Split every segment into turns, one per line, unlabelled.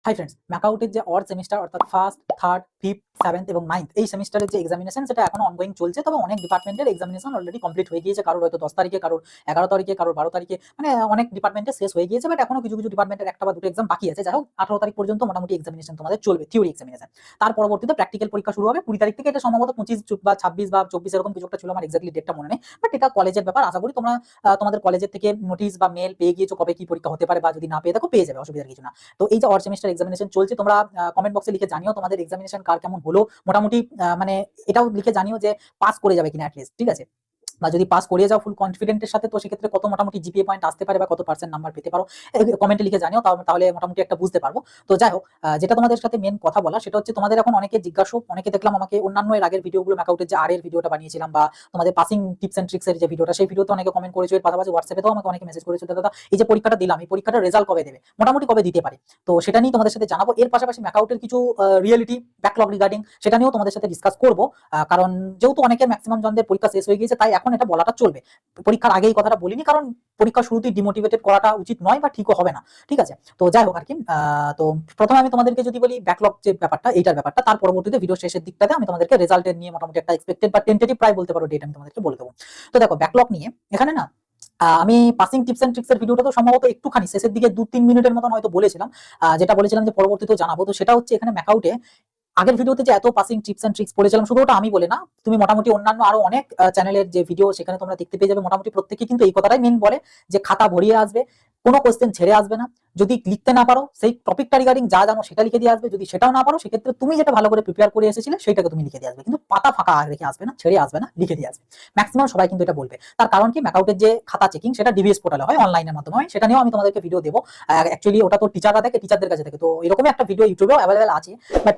Hi friends, ম্যাকাউটের যে odd semester অর্থাৎ first, third, fifth, seventh এবং নাইন্থ এই সেমিস্টারের যে এক্সামিনেশন সেটা এখন অনগোয়িং চলছে। তবে অনেক ডিপার্টমেন্টের এক্সামিনেশন অলরেডি কমপ্লিট হয়ে গিয়েছে। কারোর হয়তো 10 তারিখে, কারোর 11 তারিখে, কারোর 12 তারিখে, মানে অনেক ডিপার্টমেন্টে শেষ হয়ে গিয়েছে। বাট এখনো কিছু কিছু ডিপার্টমেন্টের একটা বা দুটো এক্সাম বাকি আছে। যাই হোক, 18 তারিখ পর্যন্ত মোটামুটি এক্সামিনেশন তোমাদের চলবে, থিওরি এক্সামিনেশন। তার পরবর্তীতে প্র্যাকটিক্যাল পরীক্ষা শুরু হবে 20 তারিখ থেকে। এটা সম্ভবত 25 বা 26 বা 24 এরকম কিছু একটা ছিল, আমার এক্স্যাক্টলি ডেটটা মনে নেই। বাট এটা কলেজের ব্যাপার। আশা করি তোমরা তোমাদের কলেজের থেকে নোটিশ বা মেল পেয়ে গিয়েছো কবে কি পরীক্ষা হতে পারে, বা যদি না পেয়ে থাকো পেয়ে যাবে, অসুবিধার কিছু না। তো এই যে অড সেমিস্টার এক্সামিনেশন চলছে, তোমরা কমেন্ট বক্সে লিখে জানিও তোমাদের এক্সামিনেশন কার কেমন হলো। মোটামুটি মানে এটাও লিখে জানিও যে পাস করে যাবে কিনা অ্যাটলিস্ট, ঠিক আছে? বা যদি পাস করিয়ে যাও ফুল কনফিডেন্টের সাথে, তো সেক্ষেত্রে কত মোটামুটি জিপিএ পয়েন্ট আসতে পারে বা কত পার্সেন্ট নাম্বার পেতে পারো, কমেন্টে লিখে জানিও। তাহলে মোটামুটি একটা বুঝতে পারবো। তো যাই হোক, যেটা তোমাদের সাথে মেন কথা বলা সেটা হচ্ছে, তোমাদের এখন অনেকে জিজ্ঞাসা, অনেকে দেখলাম আমাকে অন্যান্য এর আগের ভিডিওগুলো, ম্যাকআউটের যে আর এর ভিডিওটা বানিয়েছিলাম বা তোমাদের পাসিং টিপস এন্ড ট্রিক্স এর যে ভিডিওটা, সেই ভিডিওতে অনেকে কমেন্ট করেছো। এর পাশাপাশি হোয়াটসঅ্যাপেও আমাকে অনেকে মেসেজ করেছো, দাদা এই যে পরীক্ষাটা দিলাম, এই পরীক্ষাটার রেজাল্ট কবে দেবে, মোটামুটি কবে দিতে পারে। তো সেটা নিয়ে তোমাদের সাথে জানাবো। এর পাশাপাশি ম্যাকআউটের কিছু রিয়েলিটি ব্যাকলগ রিগার্ডিং সেটা নিয়েও তোমাদের সাথে ডিসকাস করবো। কারণ যেহেতু অনেকের ম্যাক্সিমাম জনদের পরীক্ষা শেষ হয়ে গিয়েছে, তাই এখন এটা বলাটা চলবে। পরীক্ষার আগে এই কথাটা বলিনি, কারণ পরীক্ষা শুরুতেই ডিমোটিভেটেড করাটা উচিত নয় বা ঠিকও হবে না, ঠিক আছে? তো যাই হোক আর কি, তো প্রথমে আমি তোমাদেরকে যদি বলি ব্যাকলগ যে ব্যাপারটা, এইটার ব্যাপারটা, তার পরবর্তীতে ভিডিও শেষের দিকটাতে আমি তোমাদেরকে রেজাল্টের নিয়ে মোটামুটি একটা এক্সপেক্টেড বা টেন্টেটিভ প্রায় বলতে পারো ডেট আমি তোমাদেরকে বলে দেবো। তো দেখো, ব্যাকলগ নিয়ে এখানে না আমি পাসিং টিপস এন্ড ট্রিক্স এর ভিডিওটা তো সম্ভবত একটুখানি শেষের দিকে 2-3 মিনিটের মতন হয়তো বলেছিলাম। যেটা বলেছিলাম যে পরবর্তীতে জানাবো, তো সেটা হচ্ছে এখানে ম্যাকআউটে আগের ভিডিওতে যে এত পাসিং টিপস এন্ড ট্রিক্স পড়েছিলাম, শুধু ওটা আমি বলে না, তুমি মোটামুটি অন্যান্য আরো অনেক চ্যানেলের যে ভিডিও সেখানে তোমরা দেখতে পেয়ে যাবে। মোটামুটি প্রত্যেকে কিন্তু এই কথাটাই মেন বলে যে খাতা ভরিয়ে আসবে, কোনো কোশ্চেন ছেড়ে আসবে না। যদি লিখতে না পারো, সেই টপিকটা রিগার্ডিং যা জানো সেটা লিখে দিয়ে আসবে। যদি সেটাও না পারো, সেক্ষেত্রে তুমি যেটা ভালো করে প্রিপেয়ার করে এসেছিলে সেটাকে তুমি লিখে দিয়ে আসবে, কিন্তু পাতা ফাঁকা রেখে আসবে না, ছেড়ে আসবে না, লিখে দিয়ে আসবে। ম্যাক্সিমাম সবাই কিন্তু এটা বলবে। তার কারণ কি, ম্যাকআউটের যে খাতা চেকিং সেটা ডিভিএস পোর্টালে হয়, অনলাইনের মাধ্যমে হয়। সেটা নিয়েও আমি তোমাদেরকে ভিডিও দেবো। অ্যাকচুয়ালি ওটা তো টিচাররা দেখে, টিচারদের কাছে থেকে, তো এরকমই একটা ভিডিও ইউটিউবেও অ্যাভেলেবেল আছে। বাট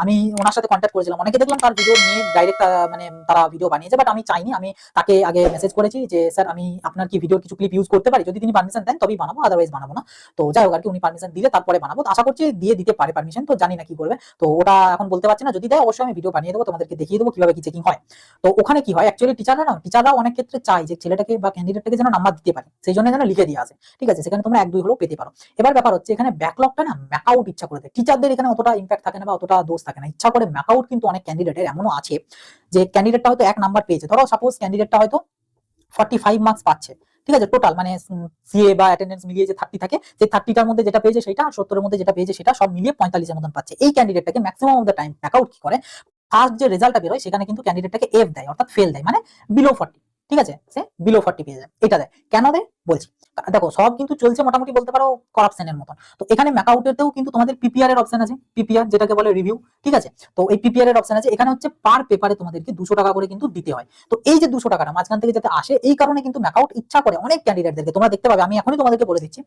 আমি ওনার সাথে কন্ট্যাক্ট করেছিলাম, অনেকে দেখলাম তার ভিডিও নিয়ে ডাইরেক্ট মানে তারা ভিডিও বানিয়েছে। বাট আমি চাইনি, আমি তাকে আগে মেসেজ করেছি যে স্যার আমি আপনার কি ভিডিওর কিছু ক্লিপ ইউজ করতে পারি, যদি তিনি পারমিশন দেন তবেই বানাবো, আদারওয়াইজ বানাবো না। তো যাই হোক আর কি, উনি পারমিশন দিলে তারপরে বানাবো। আশা করছি দিয়ে দিতে পারে পারমিশন, তো জানি না কি করবে। তো ওটা এখন বলতে পারছি না, যদি দেয় অবশ্যই আমি ভিডিও বানিয়ে দেবো, তোমাদেরকে দেখিয়ে দেবো কিভাবে কি চেকিং হয়। তো ওখানে কি হয়, অ্যাকচুয়ালি টিচাররা অনেক ক্ষেত্রে চায় যে ছেলেটাকে বা ক্যান্ডিডেটটাকে যেন নাম্বার দিতে পারে, সেই জন্য যেন লিখে দিয়ে আসে, ঠিক আছে? সেখানে তোমরা 1-2 হলেও পেতে পারো। এবার ব্যাপার হচ্ছে, এখানে ব্যাকলগটা না ম্যাকআউট ইচ্ছা করে দেয়। টিচারদের এখানে অতটা ইম্প্যাক্ট থাকে না বা অতটা দোষ থাকে না, ইচ্ছা করে ম্যাকআউট কিন্তু অনেক ক্যান্ডিডেটের এমনও আছে যে ক্যান্ডিডেটটা হয়তো 1 নাম্বার পেয়েছে। ধরো সাপোজ ক্যান্ডিডেটটা হয়তো 45 মার্কস পাচ্ছে, ঠিক আছে? টোটাল মানে সিএ বা অ্যাটেন্ডেন্স মিলিয়ে যে 30 থাকে, সেই 30টার মধ্যে যেটা পেয়েছে সেটা, আর 70-এর মধ্যে যেটা পেয়েছে সেটা, সব মিলিয়ে 45-এর মতন পাচ্ছে। এই ক্যান্ডিডেটটাকে maximum of the time back out কি করে, ফার্স্ট যে রেজাল্টটা বেরোয় সেখানে কিন্তু ক্যান্ডিডেটটাকে এফ দেয়, অর্থাৎ ফেল দেয়, মানে বিলো 40, ঠিক আছে? সে বিলো 40 পেয়ে যায়। এটা দেয় কেন দেয় বলছি। দেখো, সব কিন্তু চলছে মোটামুটি বলতে পারো করাপশনের মতন। তো এখানে ম্যাকআউটেতেও কিন্তু তোমাদের পিপিআর এর অপশন আছে, পিপিআর যেটাকে বলে রিভিউ, ঠিক আছে? তো এই পিপিআর এর অপশন আছে, এখানে হচ্ছে পার পেপারে তোমাদেরকে 200 টাকা করে কিন্তু দিতে হয়। তো এই যে 200 টাকাটা মাঝখান থেকে যাতে আসে, এই কারণে কিন্তু ম্যাকআউট ইচ্ছা করে অনেক ক্যান্ডিডেটদেরকে, তোমরা দেখতে পাবে, আমি এখনই তোমাদেরকে বলে দিচ্ছি,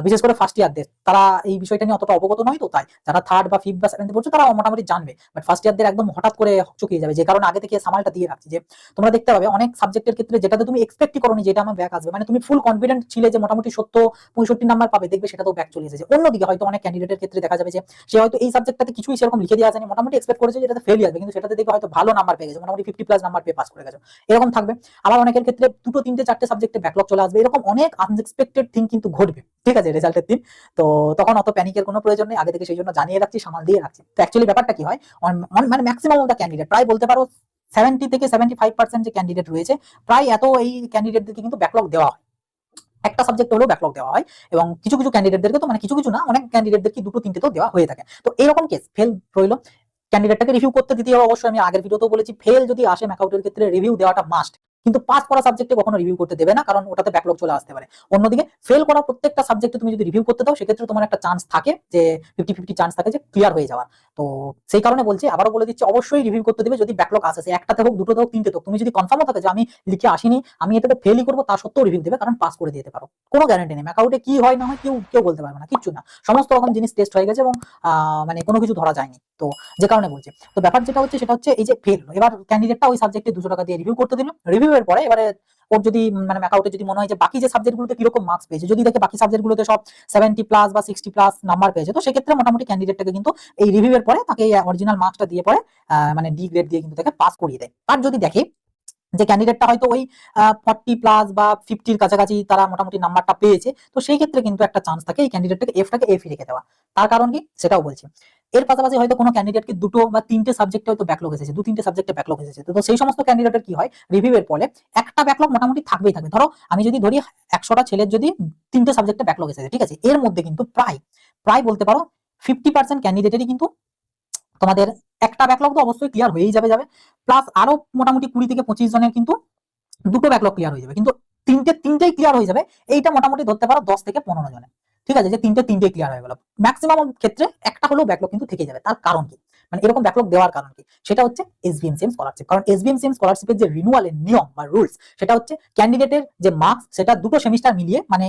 বিশেষ করে ফার্স্ট ইয়ারদের, তারা এই বিষয়টা নিয়ে অতটা অবগত নয়, তো তাই যারা থার্ড বা ফিফথ বা সেভেন্থে পড়ছো তারা মোটামুটি জানবে। বাট ফার্স্ট ইয়ারদের একদম হঠাৎ করে চুকিয়ে যাবে, যে কারণে আগে থেকে সামালটা দিয়ে রাখছি। যে তোমরা দেখতে পাবে অনেক সাবজেক্টের ক্ষেত্রে যেটাতে তুমি এক্সপেক্টই করোনি যেটা আমার ব্যাক আসবে, মানে তুমি ফুল কনফিডেন্ট ছিলে যে মোটামুটি 70-65 নাম্বার পাবে, দেখবে সেটা তো ব্যাক চলে এসেছে। অন্যদিকে হয়তো অনেক ক্যান্ডিডেটের ক্ষেত্রে দেখা যাবে যে সে হয়তো এই সাবজেক্টটাতে কিছুই সেরকম লিখে দিয়ে আসেনি, মোটামুটি এক্সপেক্ট করেছে যে এটাতে ফেল আসবে, কিন্তু সেটাতে দেখবে হয়তো ভালো নাম্বার পেয়ে গেছে, মোটামুটি 50+ নাম্বার পেয়ে পাস করে গেছে, এরকম থাকবে। আবার অনেকের ক্ষেত্রে 2-3-4টে সাবজেক্টে ব্যাকলগ চলে আসবে, এরকম অনেক আনএক্সপেক্টেড থিং কিন্তু ঘটবে, ঠিক আছে, রেজাল্টের দিন। তো তখন অত প্যানিকের কোনো প্রয়োজন নেই, আগে থেকে সেই জন্য জানিয়ে রাখছি, সামাল দিয়ে রাখছি। তো অ্যাকচুয়ালি ব্যাপারটা কি হয়, মানে ম্যাক্সিমাম অফ দ্য ক্যান্ডিডেট, প্রায় বলতে পারো 70-75% যে ক্যান্ডিডেট রয়েছে, প্রায় এত এই ক্যান্ডিডেটদেরকে কিন্তু ব্যাকলগ দেওয়া হয়, একটা সাবজেক্ট হলেও ব্যাকলগ দেওয়া হয়। এবং কিছু কিছু ক্যান্ডিডেটদেরকে তো, মানে কিছু কিছু না, অনেক ক্যান্ডিডেটদেরকে 2-3টে তো দেওয়া হয়ে থাকে। তো এরকম কেস ফেল রইলো, ক্যান্ডিডেটটাকে রিভিউ করতে দিতে হবে অবশ্যই। আমি আগের ভিডিওতেও বলেছি, ফেল যদি আসে ম্যাকআউটের ক্ষেত্রে রিভিউ দেওয়াটা মাস্ট, কিন্তু পাস করা সাবজেক্টে কখনো রিভিউ করতে দেবে না, কারণ ওটাতে ব্যাকলগ চলে আসতে পারে। অন্যদিকে ফেল করা প্রত্যেকটা সাবজেক্টে তুমি যদি রিভিউ করতে দাও, সেক্ষেত্রে তোমার একটা চান্স থাকে যে 50-50 চান্স থাকে যে ক্লিয়ার হয়ে যাওয়ার। তো সেই কারণে বলছি, আবারও বলে দিচ্ছি, অবশ্যই রিভিউ করতে দেবে যদি ব্যাকলগ আসে, সে একটাতে হোক, দুটোতে হোক, তিনটে হোক। তুমি যদি কনফার্মও থাকে যে আমি লিখে আসিনি, আমি এটাতে ফেলই করবো, তা সত্ত্বেও রিভিউ দেবে, কারণ পাস করে দিতে পারো। কোনো গ্যারান্টি নেই, ম্যাকআউটে কি হয় না হয় কেউ কেউ বলতে পারবে না, কিচ্ছু না, সমস্ত রকম জিনিস টেস্ট হয়ে গেছে এবং মানে কোনো কিছু ধরা যায়নি। তো যে কারণে বলছি, তো ব্যাপার যেটা হচ্ছে সেটা হচ্ছে এই যে ফেল, এবার ক্যান্ডিডেটটা ওই সাবজেক্টে 200 টাকা দিয়ে রিভিউ করতে দিল। রিভিউয়ের পরে এবারে ওর যদি মানে ম্যাকআউটে যদি মনে হয় যে বাকি যে সাবজেক্টগুলোতে কিরকম মার্কস পেয়েছে, যদি দেখে বাকি সাবজেক্টগুলোতে সব 70+ বা 60+ নাম্বার পেয়েছে, তো সেক্ষেত্রে মোটামুটি ক্যান্ডিডেটটাকে কিন্তু এই রিভিউয়ের পরে তাকে অরিজিনাল মার্কসটা দিয়ে পরে মানে ডি গ্রেড দিয়ে কিন্তু তাকে পাস করিয়ে দেয়। আর যদি দেখে যে ক্যান্ডিডেটটা হয়তো ওই 40+ বা 50-র কাছাকাছি তারা মোটামুটি নাম্বারটা পেয়েছে, তো সেই ক্ষেত্রে কিন্তু একটা চান্স থাকে এই ক্যান্ডিডেটটাকে এফি রেখে দেওয়া। তার কারণ কি সেটাও বলছি। এর পাশাপাশি হয়তো কোনো ক্যান্ডিডেটকে 2টো বা 3টে সাবজেক্টে হয়তো ব্যাকলগ এসেছে, 2-3টে সাবজেক্টে ব্যাকলগ এসেছে, তো সেই সমস্ত ক্যান্ডিডেটের কি হয়, রিভিউ এর পরে একটা ব্যাকলগ মোটামুটি থাকবেই থাকবে। ধরো আমি যদি ধরি 100টা ছেলের যদি 3টে সাবজেক্টে ব্যাকলগ এসেছে, ঠিক আছে, এর মধ্যে কিন্তু প্রায় প্রায় বলতে পারো 50% ক্যান্ডিডেটেরই কিন্তু তোমাদের একটা ব্যাকলগ তো অবশ্যই ক্লিয়ার হয়েই যাবে প্লাস আরো মোটামুটি 20 থেকে 25 জনের কিন্তু 2টো ব্যাকলগ ক্লিয়ার হয়ে যাবে, কিন্তু তিনটেই ক্লিয়ার হয়ে যাবে, এইটা মোটামুটি ধরতে পারো 10 থেকে 15 জনের। ঠিক আছে, যে তিনটেই ক্লিয়ার হয়ে গেল, ম্যাক্সিমাম ক্ষেত্রে একটা হলেও ব্যাকলগ কিন্তু থেকে যাবে। তার কারণ কি, মানে এরকম ব্যাকলগ দেওয়ার কারণ কি, সেটা হচ্ছে এসবিএমসিএম স্কলারশিপ। কারণ এসবিএমসিএম স্কলারশিপের যে রিনুয়ালের নিয়ম বা রুলস, সেটা হচ্ছে ক্যান্ডিডেটের যে মার্কস সেটা 2টো সেমিস্টার মিলিয়ে, মানে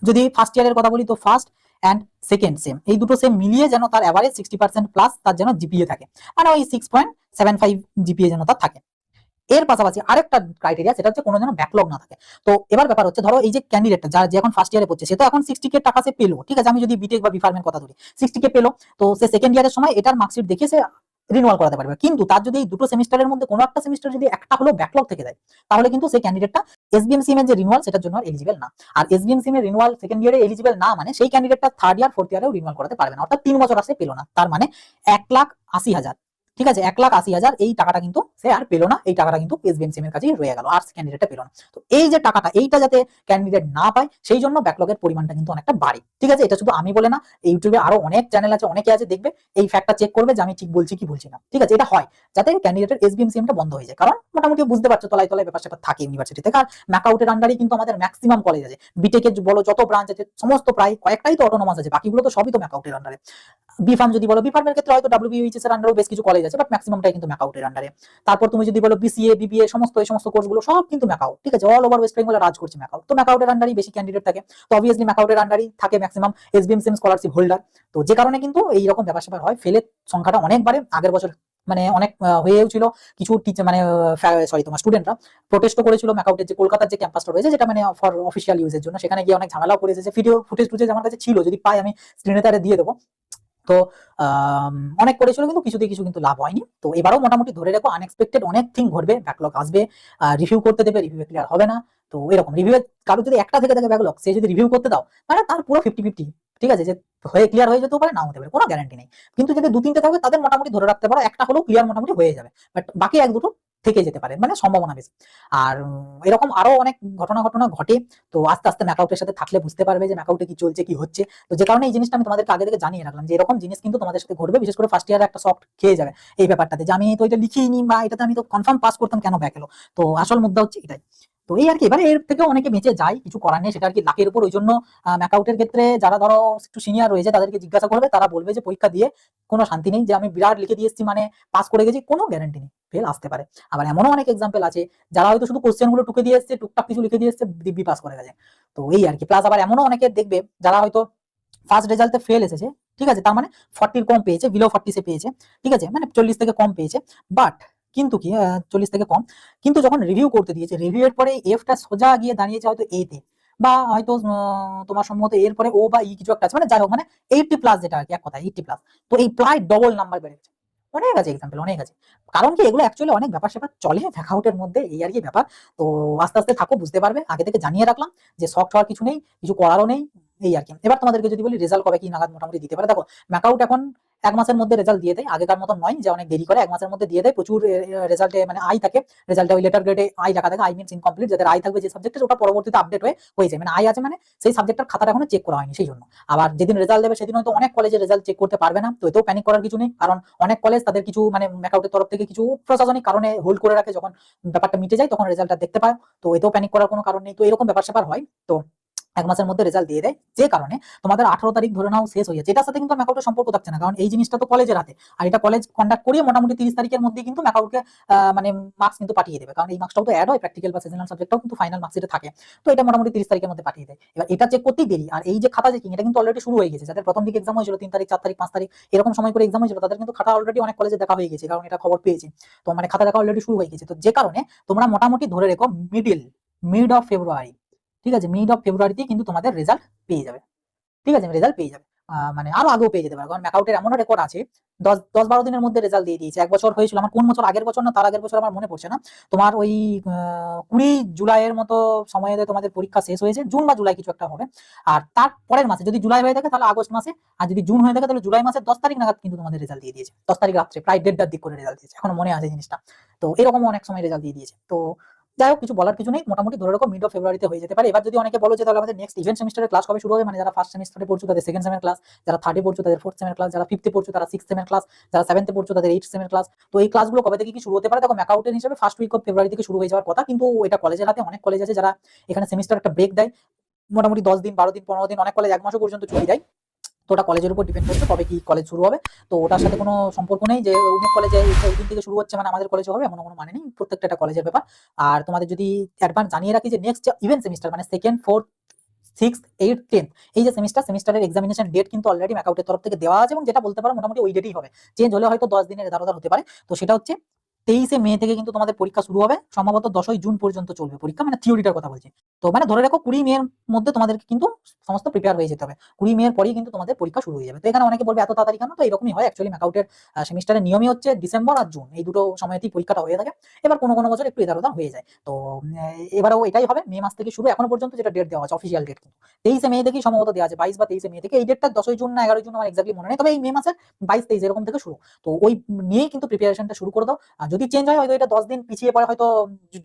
যদি ফার্স্ট ইয়ারের কথা বলি তো ফার্স্ট অ্যান্ড সেকেন্ড সেম, এই দুটো সেম মিলিয়ে যেন তার অ্যাভারেজ 60% প্লাস তার যেন জিপিএ থাকে, মানে ওই 6.75 জিপিএ যেন তার থাকে। এর পাশাপাশি আরেকটা ক্রাইটেরিয়া, সেটা হচ্ছে কোনো যেন ব্যাকলগ না থাকে। তো এবার ব্যাপার হচ্ছে, ধরো এই যে ক্যান্ডিডেটটা যার যে এখন ফার্স্ট ইয়ারে পড়ছে, সে তো এখন 60K টাকা সে পেলো, ঠিক আছে, আমি যদি বিটেক বা বিফার্মের কথা ধরি, 60K পেলো, তো সে সেকেন্ড ইয়ারের সময় এটার মার্কশিট দেখে সে রিনিউয়াল করাতে পারবে। কিন্তু তার যদি এই দুটো সেমিস্টারের মধ্যে কোনো একটা সেমিস্টার যদি একটা হলো ব্যাকলগ থেকে যায়, তাহলে কিন্তু সেই ক্যান্ডিডেটটা এসবিএমসিএম এর যে রিনিউয়াল সেটার জন্য এলিজিবল না। আর এসবিএমসিএম এর রিনিউয়াল সেকেন্ড ইয়ারে এলিজিবল না মানে সেই ক্যান্ডিডেটটা থার্ড ইয়ার ফোর্থ ইয়ারেও রিনিউয়াল করাতে পারবে না, অর্থাৎ 3 বছর আসে পেলো না, তার মানে 1,80,000, ঠিক আছে, 1,80,000 এই টাকাটা কিন্তু সে আর পেলো না, এই টাকাটা কিন্তু এসবিএমসিএম এর কাছেই রয়ে গেল, আর ক্যান্ডিডেটটা পেলো না। তো এই যে টাকাটা, এইটা যাতে ক্যান্ডিডেট না পায়, সেই জন্য ব্যাকলগের পরিমাণটা কিন্তু অনেকটা বাড়ে। ঠিক আছে, এটা শুধু আমি বলে না, ইউটিউবে আরো অনেক চ্যানেল আছে, অনেকে আছে, দেখবে এই ফ্যাক্টটা চেক করবে যে আমি ঠিক বলছি কি বলছি না। ঠিক আছে, এটা হয় যাতে ক্যান্ডিডেটের এসবিএমসিএমটা বন্ধ হয়ে যায়, কারণ মোটামুটি বুঝতে পারছো তলায় তলায় ব্যাপার স্যাপার থাকে ইউনিভার্সিটিতে। আর ম্যাকআউটের আন্ডারেই কিন্তু আমাদের ম্যাক্সিমাম কলেজ আছে, বিটেকে বলো যত ব্রাঞ্চ আছে সমস্ত প্রায় কয়েকটাই তো অটোনমাস আছে, বাকিগুলো তো সবই তো ম্যাকআউটের আন্ডারে। বিফার্ম যদি বলো, বিফার্মের ক্ষেত্রে হয়তো ডব্লিউবিএইচএস এর আন্ডারেও বেশ কিছু কলেজ আছে, বাট ম্যাক্সিমামটাই কিন্তু ম্যাকআউটের আন্ডারে। তারপর তুমি যদি বলো বিসিএ, বিবিএ, সমস্ত এই সমস্ত কোর্সগুলো সব কিন্তু ম্যাকআউট, ঠিক আছে, অল ওভার ওয়েস্ট বেঙ্গলে রাজ করছে ম্যাকআউট, তো ম্যাকআউটের আন্ডারেই বেশি ক্যান্ডিডেট থাকে, তো অবভিয়াসলি ম্যাকআউটের আন্ডারেই থাকে ম্যাক্সিমাম এসবিএমসিএম স্কলারশিপ হোল্ডার। তো যে কারণে কিন্তু এই রকম ব্যাপার স্যাপার হয়, ফেলের সংখ্যাটা অনেক বাড়ে। আগের বছর মানে অনেক হয়েও ছিল, কিছু টিচার মানে সরি তোমার স্টুডেন্টরা প্রোটেস্টও করেছিল ম্যাকআউটের যে কলকাতার যে ক্যাম্পাসটা রয়েছে, যেটা মানে ফর অফিসিয়াল ইউজের জন্য, সেখানে গিয়ে অনেক ঝামেলাও করেছে। ভিডিও ফুটেজ আমার কাছে ছিল, যদি পাই আমি স্ক্রিনে তারে দিয়ে দেবো। তো অনেক করেছিল, কিন্তু কিছুতে কিছু কিন্তু লাভ হয়নি। তো এবারও মোটামুটি ধরে রাখো আনএক্সপেক্টেড অনেক থিং ঘটবে, ব্যাকলগ আসবে, রিভিউ করতে দেবে, রিভিউ ক্লিয়ার হবে না। তো এরকম রিভিউ কারো যদি একটা থেকে থাকে ব্যাকলগ, সে যদি রিভিউ করতে দাও, মানে তার পুরো 50-50, ঠিক আছে, যে হয়ে ক্লিয়ার হয়ে যেতেও পারে, নাও হতে পারে, কোনো গ্যারান্টি নেই। কিন্তু যদি 2-3টে থাকবে, তাদের মোটামুটি ধরে রাখতে পারো একটা হলেও ক্লিয়ার মোটামুটি হয়ে যাবে, বাট বাকি 1-2টো থেকে যেতে পারে, মানে সম্ভাবনা বেশি। আর এরকম আরো অনেক ঘটনা ঘটে। তো আস্তে আস্তে ম্যাকআউটের সাথে থাকলে বুঝতে পারবে যে ম্যাকআউটে কি চলছে কি হচ্ছে। তো যে কারণে এই জিনিসটা আমি তোমাদেরকে আগে থেকে জানিয়ে রাখলাম, যে এরকম জিনিস কিন্তু তোমাদের সাথে ঘটবে, বিশেষ করে ফার্স্ট ইয়ারে একটা শক খেয়ে যাবে এই ব্যাপারটাতে, যে আমি তো এটা লিখিনি বা এটাতে আমি তো কনফার্ম পাস করতাম, কেন ব্যাক এলো। তো আসল মুদ্রা হচ্ছে এটাই। তো এই আর কি, এবারে এর থেকেও অনেকে বেঁচে যায়, কিছু করার নেই, সেটা আর কি লাকের উপর। ওই জন্য ম্যাকআউটের ক্ষেত্রে যারা ধরো একটু সিনিয়র রয়েছে, তাদেরকে জিজ্ঞাসা করবে, তারা বলবে যে পরীক্ষা দিয়ে কোনো শান্তি নেই, যে আমি বিরাট লিখে দিয়ে এসেছি মানে পাস করে গেছি, কোনো গ্যারান্টি নেই, ফেল আসতে পারে। আবার এমনও অনেক এক্সাম্পল আছে, যারা হয়তো শুধু কোশ্চেন গুলো টুকে দিয়ে এসছে, টুকটাক কিছু লিখে দিয়ে এসছে, দিব্যি পাস করে গেছে। তো এই আর কি, প্লাস আবার এমনও অনেকে দেখবে যারা হয়তো ফার্স্ট রেজাল্টে ফেল এসেছে, ঠিক আছে, তার মানে 40-র কম পেয়েছে, বিলো 40 সে পেয়েছে, ঠিক আছে, মানে 40 থেকে কম পেয়েছে, বাট কিন্তু কি 40 থেকে কম, কিন্তু যখন রিভিউ করতে দিয়েছে, রিভিউ এর পরে এফটা সোজা গিয়ে দাঁড়িয়েছে হয়তো এ তে, বা হয়তো তোমার সম্ভবত এর পরে ও বা ই কিছু একটা আছে, মানে যাই হোক, মানে 80+ যেটা আর কি, এক কথা 80+, তো এই প্রায় ডবল নাম্বার বেড়ে গেছে। অনেক আছে এক্সাম্পল, অনেক আছে। কারণ কি, এগুলো অ্যাকচুয়ালি অনেক ব্যাপার স্যাপার চলে ব্যাকআউটের মধ্যে, এই আর কি ব্যাপার। তো আস্তে আস্তে থাকো, বুঝতে পারবে, আগে থেকে জানিয়ে রাখলাম যে শক হওয়ার কিছু নেই, কিছু করারও নেই, এই আর কি। এবার তোমাদেরকে যদি বলি রেজাল্ট কবে কি নাগাদ মোটামুটি দিতে পারে, দেখো ম্যাকআউট এখন 1 মাসের মধ্যে রেজাল্ট দিয়ে দেয়, আগেকার মতন নয় যে অনেক দেরি করে, 1 মাসের মধ্যে দিয়ে দেয়। প্রচুর রেজাল্টে মানে আই থাকে, রেজাল্টে ওই লেটার গ্রেডে আই লেখা থাকে, আই মিনস ইনকমপ্লিট, যাদের আই থাকবে যে সাবজেক্টে, ওটা পরবর্তীতে আপডেট হয়ে যায়, মানে আই আছে মানে সেই সাবজেক্টের খাতাটা এখনো চেক করা হয়নি, সেই জন্য। আবার যেদিন রেজাল্ট দেবে সেদিন হয়তো অনেক কলেজের রেজাল্ট চেক করতে পারবে না, তো এতেও প্যানিক করার কিছু নেই, কারণ অনেক কলেজ তাদের কিছু মানে ম্যাকআউটের তরফ থেকে কিছু প্রশাসনিক কারণে হোল্ড করে রাখে, যখন ব্যাপারটা মিটে যায় তখন রেজাল্টটা দেখতে পায়, তো এতেও প্যানিক করার কোনো কারণ নেই। তো এরকম ব্যাপার স্যাপার হয়। তো 1 মাসের মধ্যে রেজাল্ট দিয়ে দেয়, যে কারণে তোমাদের 18 তারিখ ধরে নাও শেষ হয়ে যাচ্ছে, এটার সাথে কিন্তু ম্যাকআউটের সম্পর্ক থাকছে না, কারণ এই জিনিসটা তো কলেজের হাতে, আর এটা কলেজ কন্ডাক্ট করিয়ে মোটামুটি 30 তারিখের মধ্যে কিন্তু ম্যাকআউটকে মানে মার্কস কিন্তু পাঠিয়ে দেবে, কারণ এই মার্কসটাও তো অ্যাড হয়, প্র্যাকটিক্যাল বা সিজনাল সাবজেক্টটাও কিন্তু ফাইনাল মার্কশিটে থাকে। তো এটা মোটামুটি 30 তারিখের মধ্যে পাঠিয়ে দেয়। এবার এটা চেক করতেই দেরি, আর এই যে খাতা চেকিং, এটা কিন্তু অলরেডি শুরু হয়ে গেছে, যাদের প্রথম দিকে এক্সাম হয়েছিল 3 তারিখ 4 তারিখ 5 তারিখ এরকম সময় করে এক্সাম হয়েছিল, তাদের কিন্তু খাতা অলরেডি অনেক কলেজে দেখা হয়ে গেছে, কারণ এটা খবর পেয়েছি। তো মানে খাতা দেখা অলরেডি শুরু হয়ে গেছে, তো যে কারণে তোমরা মোটামুটি ধরে রেখো মিড অফ ফেব্রুয়ারি, ঠিক আছে, মিড অফ ফেব্রুয়ারিতেই কিন্তু তোমাদের রেজাল্ট পেয়ে যাবে, ঠিক আছে, রেজাল্ট পেয়ে যাবে। মানে আরো আগেও পেয়ে যেতে পারো, কারণ ম্যাকআউটের এমনও রেকর্ড আছে 10-12 দিনের মধ্যে রেজাল্ট দিয়ে দিয়েছে। এক বছর হয়েছিল আমার, কোন বছর, আগের বছর না তার আগের বছর আমার মনে পড়ছে না, তোমার ওই 20 জুলাইয়ের মতো সময়ে তোমাদের পরীক্ষা শেষ হয়েছে, জুন বা জুলাই কিছু একটা হবে, আর তার পরের মাসে যদি জুলাই হয়ে থাকে তাহলে আগস্ট মাসে, আর যদি জুন হয়ে থাকে তাহলে জুলাই মাসের 10 তারিখ নাগাদ কিন্তু তোমাদের রেজাল্ট দিয়ে দিয়েছে। 10 তারিখ রাত্রে প্রায় 1:30টার দিক করে রেজাল্ট দিয়েছে, এখনো মনে আছে জিনিসটা। তো এরকমও অনেক সময় রেজাল্ট দিয়ে দিয়েছে। তো যাই হোক, কিছু বলার কিছু নেই, মোটামুটি ধরে রাখো মিড অফ ফেব্রুয়ারিতে হয়ে যেতে পারে। এবার যদি অনেকে বলো যে তাহলে আমাদের নেক্সট ইভেন্ট সেমিস্টারের ক্লাস কবে শুরু হবে, মানে যারা ফার্স্ট সেমিস্টারে পড়ছো তাদের সেকেন্ড সেমের ক্লাস, যারা থার্ডে পড়ছো তাদের ফোর্থ সেমের ক্লাস, যারা ফিফথে পড়ছো তারা সিক্স সেমের ক্লাস, যারা সেভেন্থে পড়ছো তাদের এইট সেমের ক্লাস। তো এই ক্লাসগুলো কবে থেকে কি শুরু হতে পারে? দেখো ম্যাকআউটের হিসেবে ফার্স্ট উইক অফ ফেব্রুয়ারি থেকে শুরু হয়ে যাওয়ার কথা, কিন্তু এটা কলেজের হাতে। অনেক কলেজ আছে যারা এখানে সেমিস্টার একটা ব্রেক দেয়, মোটামুটি 10 দিন, 12 দিন, 15 দিন, অনেক কলেজ 1 মাসও পর্যন্ত ছুটি দেয়। তো ওটা কলেজের উপর ডিপেন্ড করছে কবে কি কলেজ শুরু হবে। তো ওটার সাথে কোনো সম্পর্ক নেই যে অমুক কলেজে এই দিন থেকে শুরু হচ্ছে মানে আমাদের কলেজে হবে, এমন কোনো মানে নেই, প্রত্যেকটা একটা কলেজের ব্যাপার। আর তোমাদের যদি অ্যাডভান্স জানিয়ে রাখি যে নেক্সট ইভেন্ট সেমিস্টার মানে সেকেন্ড, ফোর্থ, সিক্স, এইট, 10 এই যে সেমিস্টারের এক্সামিনেশন ডেট কিন্তু অলরেডি ম্যাকআউটের তরফ থেকে দেওয়া আছে, এবং যেটা বলতে পারো মোটামুটি ওই ডেটেই হবে। চেঞ্জ হলে হয়তো 10 দিনের এধার হতে পারে। তো সেটা হচ্ছে 23শে মে থেকে কিন্তু তোমাদের পরীক্ষা শুরু হবে, সম্ভবত 10ই জুন পর্যন্ত চলবে পরীক্ষা, মানে থিওরিটার কথা বলছি। তো মানে ধরে রাখো 20 মের মধ্যে তোমাদেরকে কিন্তু সমস্ত প্রিপেয়ার হয়ে যেতে হবে, 20 মের পরেই কিন্তু তোমাদের পরীক্ষা শুরু হয়ে যাবে। তো এখানে অনেকে বলবে এত তাড়াতাড়ি কেন? তো এরকমই হয় অ্যাকচুয়ালি, ম্যাকআউটের সেমিস্টারের নিয়মই হচ্ছে ডিসেম্বর আর জুন এই দুটো সময়তেই পরীক্ষাটা হয়ে থাকে। এবার কোনো কোনো বছর একটু এধার ওধার হয়ে যায়। তো এবারেও এটাই হবে, মে মাস থেকে শুরু। এখনো পর্যন্ত যেটা ডেট দেওয়া আছে অফিসিয়াল ডেট কিন্তু 23শে মে থেকেই সম্ভবত দেওয়া আছে, 22 বা 23শে মে থেকে। এই ডেটটা 10ই জুন না 11ই জুন আমার এক্স্যাক্টলি মনে নেই, তবে এই মে মাসের 22-23 এরকম থেকে শুরু। তো ওই নিয়েই কিন্তু প্রিপারেশনটা শুরু করে দাও। আর যদি চেঞ্জ হয় হয়তো এটা 10 দিন পিছিয়ে পড়ে, হয়তো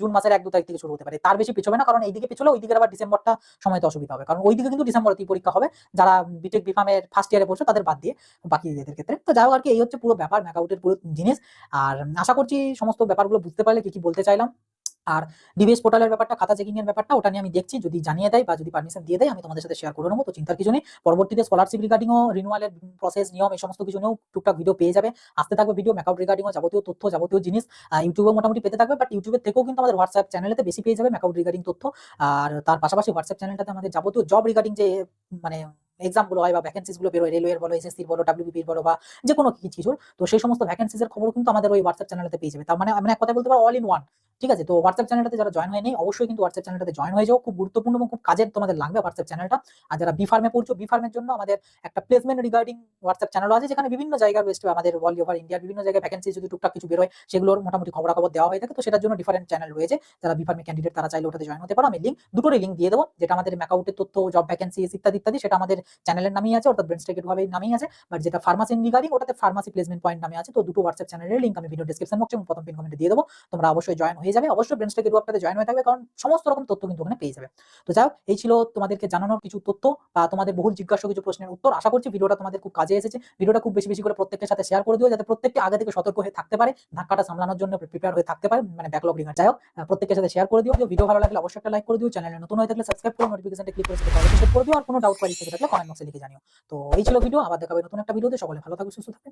জুন মাসের 1-2 তারিখ থেকে শুরু হতে পারে, তার বেশি পিছবে না, কারণ এইদিকে পিছলে ওইদিকে আবার ডিসেম্বরটা সময়তে অসুবিধা হবে, কারণ ওইদিকে কিন্তু ডিসেম্বরেতেই পরীক্ষা হবে যারা বিটেক বিফার্মের ফার্স্ট ইয়ারে পড়ছো তাদের বাদ দিয়ে বাকি এদের ক্ষেত্রে। তো যাই হোক আর কি, এই হচ্ছে পুরো ব্যাপার ম্যাকআউটের পুরো জিনিস। আর আশা করছি সমস্ত ব্যাপারগুলো বুঝতে পারলে কি কি বলতে চাইলাম। আর ডিবিএস পোর্টালের ব্যাপারটা, খাতা চেকিং এর ব্যাপারটা, ওটা নিয়ে আমি দেখছি, যদি জানিয়ে দেয় বা যদি পারমিশন দিয়ে দেয় আমি তোমাদের সাথে শেয়ার করে নেবো, তো চিন্তার কিছু নেই। পরবর্তীতে স্কলারশিপ রিগার্ডিংও, রিনিউয়ালের প্রসেস, নিয়ম, এই সমস্ত কিছু নিয়েও টুকটাক ভিডিও পেয়ে যাবে, আসতে থাকবে ভিডিও। ম্যাকআউট রিগার্ডিংও যাবতীয় তথ্য, যাবতীয় জিনিস ইউটিউবে মোটামুটি পেতে থাকবে, বাট ইউটিউবের থেকেও কিন্তু আমাদের হোয়াটসঅ্যাপ চ্যানেলেতে বেশি পেয়ে যাবে ম্যাকআউট রিগার্ডিং তথ্য। আর তার পাশাপাশি হোয়াটসঅ্যাপ চ্যানেলটাতে আমাদের যাবতীয় জব রিগার্ডিং যে মানে এক্সাম গুলো হয় বা ভ্যাকেন্সিস গুলো বেরোয়, রেলওয়ের বলো, এসএসসির বলো, ডাব্লিউবিপির বলো, বা যে কোনো কিছুর, তো সেই সমস্ত ভ্যাকেন্সিস এর খবর কিন্তু আমাদের ওই হোয়াটসঅ্যাপ চ্যানেলেতে পেয়ে যাবে। তার মানে আমরা এক কথায় বলতে পারো অল ইন ওয়ান। ঠিক আছে, তো হোয়াটসঅ্যাপ চ্যানেলটাতে যারা জয়েন হয়নি অবশ্যই কিন্তু হোয়াটসঅ্যাপ চ্যানেলটাতে জয়েন হয়ে যাও, খুব গুরুত্বপূর্ণ এবং খুব কাজের তোমাদের লাগবে হোয়াটসঅ্যাপ চ্যানেলটা। আর যারা বি ফার্মে পড়ছো, বি ফার্মের জন্য আমাদের একটা প্লেসমেন্ট রিগার্ডিং হোয়াটসঅ্যাপ চ্যানেল আছে, যেখানে বিভিন্ন জায়গার বেস্ট আমাদের অল ওভার ইন্ডিয়ার বিভিন্ন জায়গায় ভ্যাকেন্সি যদি টুকটাক কিছু বেরোয় সেগুলোর মোটামুটি খবরাখবর দেওয়া হয়ে থাকে। তো সেটার জন্য ডিফারেন্ট চ্যানেল রয়েছে, যারা বি ফার্মে ক্যান্ডিডেট তারা চাইলে ওটাতে জয়েন হতে পারো। আমি দুটোরই লিঙ্ক দিয়ে দেবো, যেটা আমাদের ম্যাকআউটের তথ্য, জব ভ্যাকেন্সি ইত্যাদি ইত্যাদি, সেটা আমাদের চ্যানেলের নামেই আছে, অর্থাৎ ব্রেনস্টেকেট ভাবে নামেই আছে। বাট যেটা ফার্মাসি রিগার্ডিং ওটাতে ফার্মাসি প্লেসমেন্ট পয়েন্ট নামে আছে। তো দুটো হোয়াটসঅ্যাপ চ্যানেলের লিঙ্ক আমি ভিডিও ডেসক্রিপশন বক্সে এবং প্রথম পিন কমেন্টে দিয়ে দেবো, তোমরা অবশ্যই জয়েন হয়ে যাবে। অবশ্যই ব্রেনস্টেকেট গ্রুপটাতে জয়েন হয়ে থাকবে, কারণ সমস্ত রকম তথ্য কিন্তু ওখানে পেয়ে যাবে। তো যাই হোক, এই ছিল তোমাদেরকে জানানোর কিছু তথ্য বা তোমাদের বহুল জিজ্ঞাসা কিছু প্রশ্নের উত্তর। আশা করছি ভিডিওটা তোমাদের খুব কাজে এসেছে। ভিডিওটা খুব বেশি বেশি করে প্রত্যেকের সাথে শেয়ার করে দিও, যাতে প্রত্যেককে আগে থেকে সতর্ক হয়ে থাকতে পারে, ধাক্কাটা সামলানোর জন্য প্রিপেয়ার হয়ে থাকতে পারে, মানে ব্যাকলগ রিগার্ড। যাই হোক, প্রত্যেকের সাথে শেয়ার করে দিও। ভিডিও ভালো লাগলে অবশ্যই একটা লাইক করে দিও, চ্যানেলে নতুন হয়ে থাকলে সাবস্ক্রাইব করে নোটিফিকেশনটা ক্লিক করে সেটা করে দিও। আর কোনো ডাউট কোয়ারি থেকে থাকলে কমেন্ট বক্সে লিখে জানিও। তো এই ছিল ভিডিও, আবার দেখা হবে নতুন একটা ভিডিওতে। সকলে ভালো থাকো, সুস্থ থাকো।